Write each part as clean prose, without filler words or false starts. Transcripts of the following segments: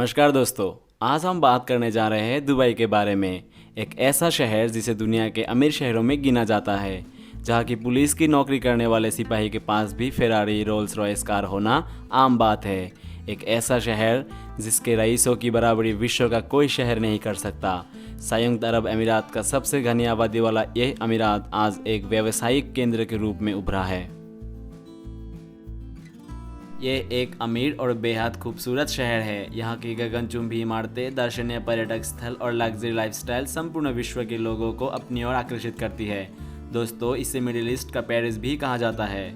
नमस्कार दोस्तों। आज हम बात करने जा रहे हैं दुबई के बारे में। एक ऐसा शहर जिसे दुनिया के अमीर शहरों में गिना जाता है, जहां की पुलिस की नौकरी करने वाले सिपाही के पास भी फेरारी रोल्स रॉयस कार होना आम बात है। एक ऐसा शहर जिसके रईसों की बराबरी विश्व का कोई शहर नहीं कर सकता। संयुक्त अरब अमीरात का सबसे घनी आबादी वाला यह अमीरात आज एक व्यावसायिक केंद्र के रूप में उभरा है। ये एक अमीर और बेहद खूबसूरत शहर है। यहाँ की गगनचुंबी इमारतें, दर्शनीय पर्यटक स्थल और लग्जरी लाइफस्टाइल संपूर्ण विश्व के लोगों को अपनी ओर आकर्षित करती है। दोस्तों, इसे मिडिल ईस्ट का पेरिस भी कहा जाता है।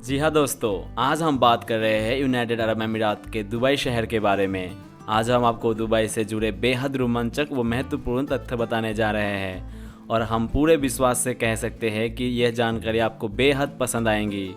जी हाँ दोस्तों, आज हम बात कर रहे हैं यूनाइटेड अरब अमीरात के दुबई शहर के बारे में। आज हम आपको दुबई से जुड़े बेहद रोमांचक व महत्वपूर्ण तथ्य बताने जा रहे हैं और हम पूरे विश्वास से कह सकते हैं कि यह जानकारी आपको बेहद पसंद आएंगी।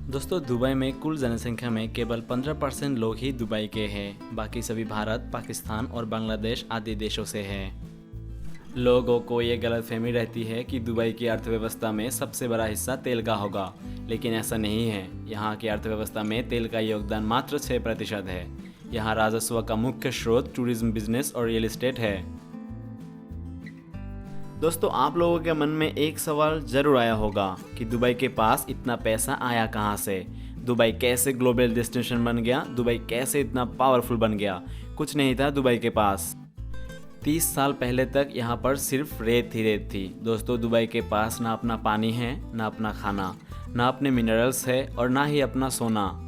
दोस्तों, दुबई में कुल जनसंख्या में केवल 15% लोग ही दुबई के हैं। बाकी सभी भारत, पाकिस्तान और बांग्लादेश आदि देशों से हैं। लोगों को ये गलतफहमी रहती है कि दुबई की अर्थव्यवस्था में सबसे बड़ा हिस्सा तेल का होगा, लेकिन ऐसा नहीं है। यहाँ की अर्थव्यवस्था में तेल का योगदान मात्र 6% है। यहाँ राजस्व का मुख्य स्रोत टूरिज्म बिजनेस और रियल एस्टेट है। दोस्तों, आप लोगों के मन में एक सवाल जरूर आया होगा कि दुबई के पास इतना पैसा आया कहाँ से? दुबई कैसे ग्लोबल डेस्टिनेशन बन गया? दुबई कैसे इतना पावरफुल बन गया? कुछ नहीं था दुबई के पास। 30 साल पहले तक यहाँ पर सिर्फ रेत ही रेत थी। दोस्तों, दुबई के पास ना अपना पानी है, ना अपना खाना, ना अपने मिनरल्स है और ना ही अपना सोना।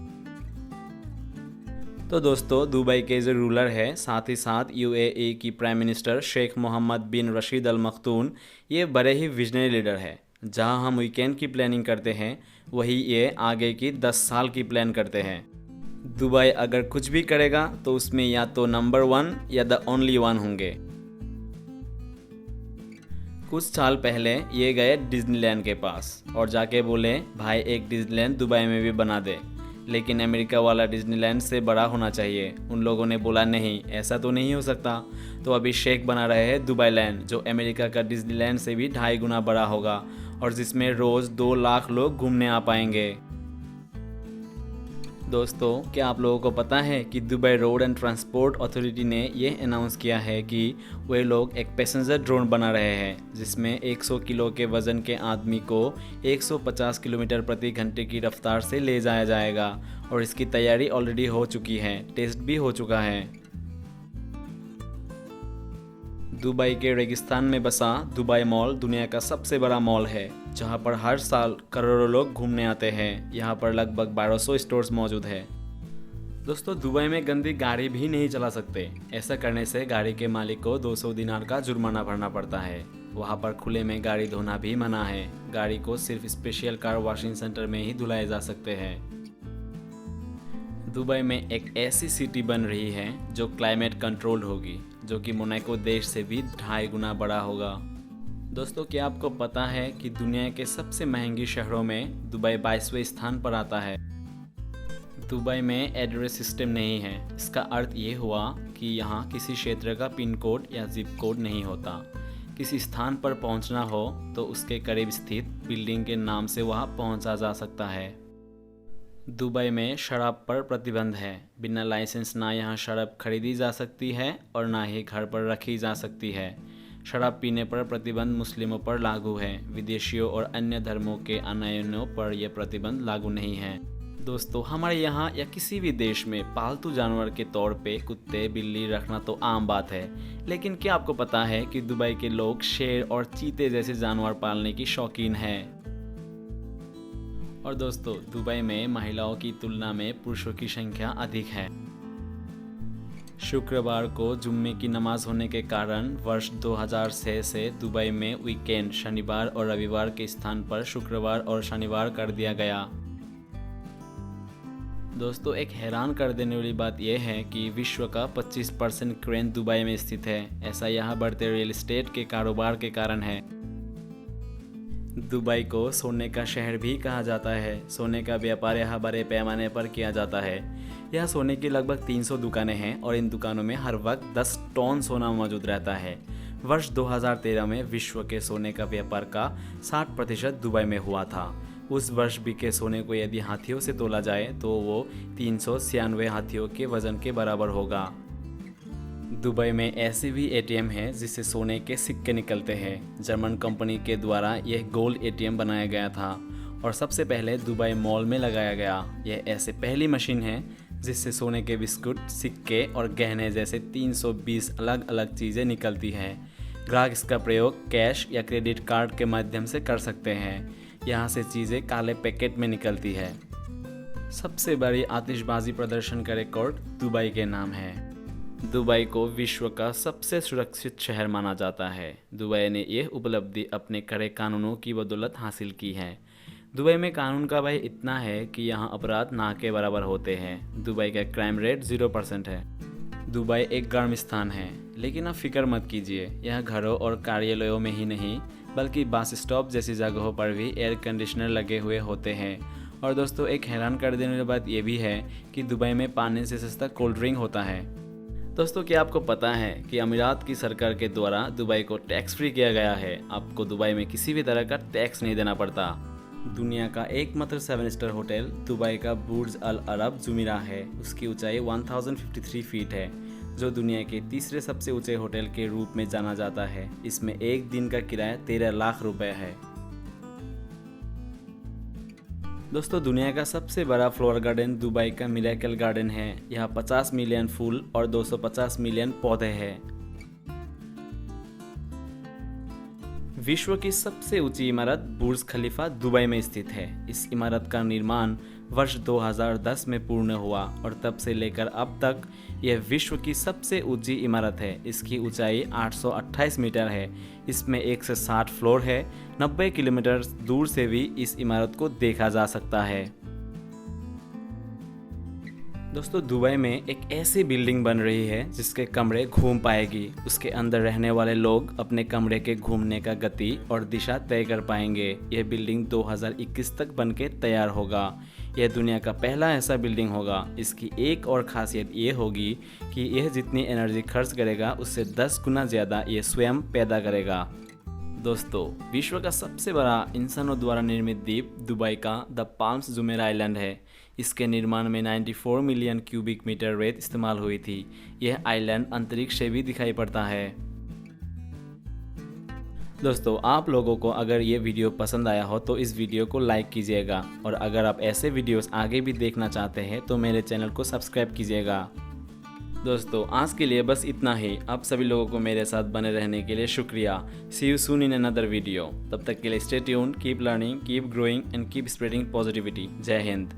तो दोस्तों, दुबई के जो रूलर है, साथ ही साथ यूएई की प्राइम मिनिस्टर शेख मोहम्मद बिन रशीद अल मखतूम, ये बड़े ही विजनरी लीडर है। जहां हम वीकेंड की प्लानिंग करते हैं, वही ये आगे की 10 साल की प्लान करते हैं। दुबई अगर कुछ भी करेगा तो उसमें या तो नंबर 1 या द ओनली वन होंगे। कुछ साल पहले ये गए डिज्नीलैंड के पास और जाके बोले, भाई एक डिज्नीलैंड दुबई में भी बना दे, लेकिन अमेरिका वाला डिज्नीलैंड से बड़ा होना चाहिए। उन लोगों ने बोला नहीं, ऐसा तो नहीं हो सकता। तो अभी शेख बना रहे हैं दुबई लैंड, जो अमेरिका का डिज्नीलैंड से भी 2.5 गुना बड़ा होगा और जिसमें रोज़ 2 लाख लोग घूमने आ पाएंगे। दोस्तों, क्या आप लोगों को पता है कि Dubai road and transport authority ने यह अनाउंस किया है कि वे लोग एक पैसेंजर ड्रोन बना रहे हैं, जिसमें 100 किलो के वजन के आदमी को 150 किलोमीटर प्रति घंटे की रफ्तार से ले जाया जाएगा और इसकी तैयारी ऑलरेडी हो चुकी है, टेस्ट भी हो चुका है। दुबई के रेगिस्तान में बसा दुबई मॉल दुनिया का सबसे बड़ा मॉल है, जहां पर हर साल करोड़ों लोग घूमने आते हैं। यहां पर लगभग 1200 स्टोर्स मौजूद है। दोस्तों, दुबई में गंदी गाड़ी भी नहीं चला सकते। ऐसा करने से गाड़ी के मालिक को 200 दिनार का जुर्माना भरना पड़ता है। वहां पर खुले में गाड़ी धोना भी मना है। गाड़ी को सिर्फ स्पेशल कार वॉशिंग सेंटर में ही धुलाए जा सकते हैं। दुबई में एक ऐसी सिटी बन रही है जो क्लाइमेट कंट्रोल्ड होगी, जो कि मोनाको देश से भी 2.5 गुना बड़ा होगा। दोस्तों, क्या आपको पता है कि दुनिया के सबसे महंगी शहरों में दुबई 22वें स्थान पर आता है? दुबई में एड्रेस सिस्टम नहीं है। इसका अर्थ ये हुआ कि यहाँ किसी क्षेत्र का पिन कोड या जिप कोड नहीं होता। किसी स्थान पर पहुँचना हो तो उसके करीब स्थित बिल्डिंग के नाम से वहाँ पहुँचा जा सकता है। दुबई में शराब पर प्रतिबंध है। बिना लाइसेंस ना यहाँ शराब खरीदी जा सकती है और ना ही घर पर रखी जा सकती है। शराब पीने पर प्रतिबंध मुस्लिमों पर लागू है। विदेशियों और अन्य धर्मों के अनुयायियों पर यह प्रतिबंध लागू नहीं है। दोस्तों, हमारे यहाँ या किसी भी देश में पालतू जानवर के तौर पे कुत्ते बिल्ली रखना तो आम बात है, लेकिन क्या आपको पता है कि दुबई के लोग शेर और चीते जैसे जानवर पालने की शौकीन हैं? और दोस्तों, दुबई में महिलाओं की तुलना में पुरुषों की संख्या अधिक है। शुक्रवार को जुम्मे की नमाज होने के कारण वर्ष 2006 से दुबई में वीकेंड शनिवार और रविवार के स्थान पर शुक्रवार और शनिवार कर दिया गया। दोस्तों, एक हैरान कर देने वाली बात यह है कि विश्व का 25% क्रेन दुबई में स्थित है। ऐसा यहाँ बढ़ते रियल एस्टेट के कारोबार के कारण है। दुबई को सोने का शहर भी कहा जाता है। सोने का व्यापार यहाँ बड़े पैमाने पर किया जाता है। यहाँ सोने की लगभग 300 दुकानें हैं और इन दुकानों में हर वक्त 10 टन सोना मौजूद रहता है। वर्ष 2013 में विश्व के सोने का व्यापार का 60% दुबई में हुआ था। उस वर्ष बिके सोने को यदि हाथियों से तोला जाए तो वो 396 हाथियों के वजन के बराबर होगा। दुबई में ऐसे भी एटीएम है जिससे सोने के सिक्के निकलते हैं। जर्मन कंपनी के द्वारा यह गोल्ड एटीएम बनाया गया था और सबसे पहले दुबई मॉल में लगाया गया। यह ऐसे पहली मशीन है जिससे सोने के बिस्कुट, सिक्के और गहने जैसे 320 अलग अलग चीज़ें निकलती हैं। ग्राहक इसका प्रयोग कैश या क्रेडिट कार्ड के माध्यम से कर सकते हैं। यहाँ से चीज़ें काले पैकेट में निकलती है। सबसे बड़ी आतिशबाजी प्रदर्शन का रिकॉर्ड दुबई के नाम है। दुबई को विश्व का सबसे सुरक्षित शहर माना जाता है। दुबई ने यह उपलब्धि अपने कड़े कानूनों की बदौलत हासिल की है। दुबई में कानून का भय इतना है कि यहाँ अपराध ना के बराबर होते हैं। दुबई का क्राइम रेट 0% है। दुबई एक गर्म स्थान है, लेकिन आप फिक्र मत कीजिए, यह घरों और कार्यालयों में ही नहीं बल्कि बस स्टॉप जैसी जगहों पर भी एयर कंडीशनर लगे हुए होते हैं। और दोस्तों, एक हैरान कर देने वाली बात यह भी है कि दुबई में पानी से सस्ता कोल्ड ड्रिंक होता है। दोस्तों, क्या आपको पता है कि अमीरात की सरकार के द्वारा दुबई को टैक्स फ्री किया गया है। आपको दुबई में किसी भी तरह का टैक्स नहीं देना पड़ता। दुनिया का एकमात्र 7 स्टार होटल दुबई का बुर्ज अल अरब जुमीरा है। उसकी ऊंचाई 1053 फीट है, जो दुनिया के तीसरे सबसे ऊंचे होटल के रूप में जाना जाता है। इसमें एक दिन का किराया 13 लाख रुपए है। दोस्तों, दुनिया का सबसे बड़ा फ्लोर गार्डन दुबई का मिरेकल गार्डन है। यहाँ 50 मिलियन फूल और 250 मिलियन पौधे हैं। विश्व की सबसे ऊंची इमारत बुर्ज खलीफा दुबई में स्थित है। इस इमारत का निर्माण वर्ष 2010 में पूर्ण हुआ और तब से लेकर अब तक यह विश्व की सबसे ऊंची इमारत है। इसकी ऊंचाई 828 मीटर है। इसमें 1 से 60 फ्लोर है। 90 किलोमीटर दूर से भी इस इमारत को देखा जा सकता है। दोस्तों, दुबई में एक ऐसी बिल्डिंग बन रही है जिसके कमरे घूम पाएगी। उसके अंदर रहने वाले लोग अपने कमरे के घूमने का गति और दिशा तय कर पाएंगे। यह बिल्डिंग 2021 तक बनके तैयार होगा। यह दुनिया का पहला ऐसा बिल्डिंग होगा। इसकी एक और खासियत ये होगी कि यह जितनी एनर्जी खर्च करेगा उससे 10 गुना ज़्यादा यह स्वयं पैदा करेगा। दोस्तों, विश्व का सबसे बड़ा इंसानों द्वारा निर्मित द्वीप दुबई का द पाल्म्स जुमेरा आइलैंड है। इसके निर्माण में 94 मिलियन क्यूबिक मीटर रेत इस्तेमाल हुई थी। यह आइलैंड अंतरिक्ष से भी दिखाई पड़ता है। दोस्तों, आप लोगों को अगर ये वीडियो पसंद आया हो तो इस वीडियो को लाइक कीजिएगा और अगर आप ऐसे वीडियोस आगे भी देखना चाहते हैं तो मेरे चैनल को सब्सक्राइब कीजिएगा। दोस्तों, आज के लिए बस इतना ही। आप सभी लोगों को मेरे साथ बने रहने के लिए शुक्रिया। See you soon in another video. तब तक के लिए stay tuned, keep learning, keep growing and keep spreading positivity. जय हिंद।